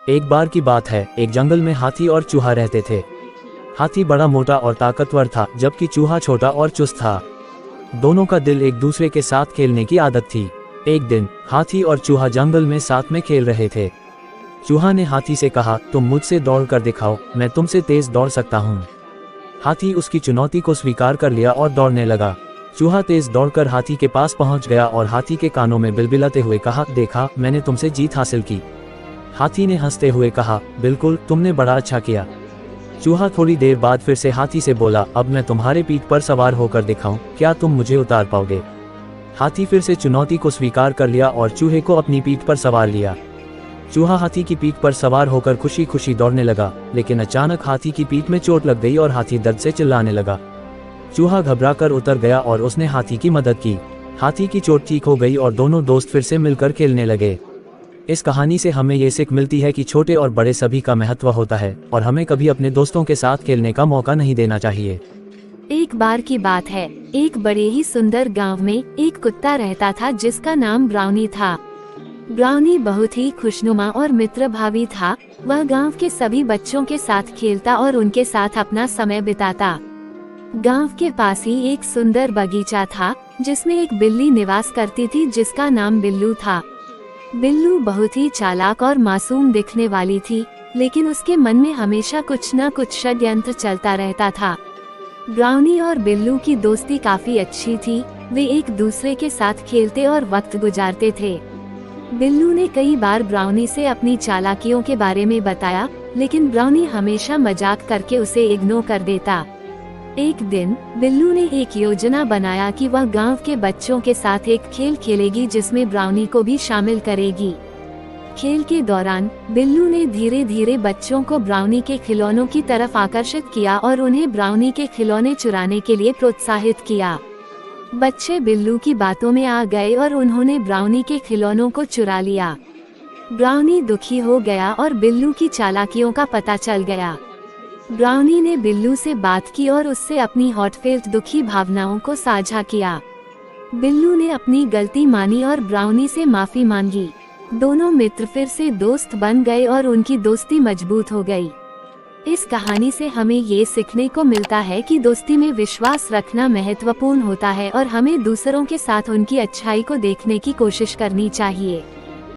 एक बार की बात है, एक जंगल में हाथी और चूहा रहते थे। हाथी बड़ा मोटा और ताकतवर था, जबकि चूहा छोटा और चुस्त था। दोनों का दिल एक दूसरे के साथ खेलने की आदत थी। एक दिन हाथी और चूहा जंगल में साथ में खेल रहे थे। चूहा ने हाथी से कहा, तुम मुझसे दौड़ कर दिखाओ, मैं तुमसे तेज दौड़ सकता हूँ। हाथी उसकी चुनौती को स्वीकार कर लिया और दौड़ने लगा। चूहा तेज दौड़कर हाथी के पास पहुंच गया और हाथी के कानों में बिलबिलाते हुए कहा, देखा, मैंने तुमसे जीत हासिल की। हाथी ने हंसते हुए कहा, बिल्कुल, तुमने बड़ा अच्छा किया। चूहा थोड़ी देर बाद फिर से हाथी से बोला, अब मैं तुम्हारे पीठ पर सवार होकर दिखाऊं, क्या तुम मुझे उतार पाओगे? हाथी फिर से चुनौती को स्वीकार कर लिया और चूहे को अपनी पीठ पर सवार लिया। चूहा हाथी की पीठ पर सवार होकर खुशी खुशी दौड़ने लगा, लेकिन अचानक हाथी की पीठ में चोट लग गई और हाथी दर्द से चिल्लाने लगा। चूहा घबराकर उतर गया और उसने हाथी की मदद की। हाथी की चोट ठीक हो गई और दोनों दोस्त फिर से मिलकर खेलने लगे। इस कहानी से हमें ये सीख मिलती है कि छोटे और बड़े सभी का महत्व होता है और हमें कभी अपने दोस्तों के साथ खेलने का मौका नहीं देना चाहिए। एक बार की बात है, एक बड़े ही सुंदर गांव में एक कुत्ता रहता था जिसका नाम ब्राउनी था। ब्राउनी बहुत ही खुशनुमा और मित्रभावी था। वह गांव के सभी बच्चों के साथ खेलता और उनके साथ अपना समय बिताता। गांव के पास ही एक सुंदर बगीचा था जिसमें एक बिल्ली निवास करती थी जिसका नाम बिल्लू था। बिल्लू बहुत ही चालाक और मासूम दिखने वाली थी, लेकिन उसके मन में हमेशा कुछ न कुछ षड्यंत्र चलता रहता था। ब्राउनी और बिल्लू की दोस्ती काफी अच्छी थी। वे एक दूसरे के साथ खेलते और वक्त गुजारते थे। बिल्लू ने कई बार ब्राउनी से अपनी चालाकियों के बारे में बताया, लेकिन ब्राउनी हमेशा मजाक करके उसे इग्नोर कर देता। एक दिन बिल्लू ने एक योजना बनाया कि वह गांव के बच्चों के साथ एक खेल खेलेगी जिसमें ब्राउनी को भी शामिल करेगी। खेल के दौरान बिल्लू ने धीरे धीरे बच्चों को ब्राउनी के खिलौनों की तरफ आकर्षित किया और उन्हें ब्राउनी के खिलौने चुराने के लिए प्रोत्साहित किया। बच्चे बिल्लू की बातों में आ गए और उन्होंने ब्राउनी के खिलौनों को चुरा लिया। ब्राउनी दुखी हो गया और बिल्लू की चालाकियों का पता चल गया। ब्राउनी ने बिल्लू से बात की और उससे अपनी हॉटफेल्ट दुखी भावनाओं को साझा किया। बिल्लू ने अपनी गलती मानी और ब्राउनी से माफी मांगी। दोनों मित्र फिर से दोस्त बन गए और उनकी दोस्ती मजबूत हो गई। इस कहानी से हमें ये सीखने को मिलता है कि दोस्ती में विश्वास रखना महत्वपूर्ण होता है और हमें दूसरों के साथ उनकी अच्छाई को देखने की कोशिश करनी चाहिए।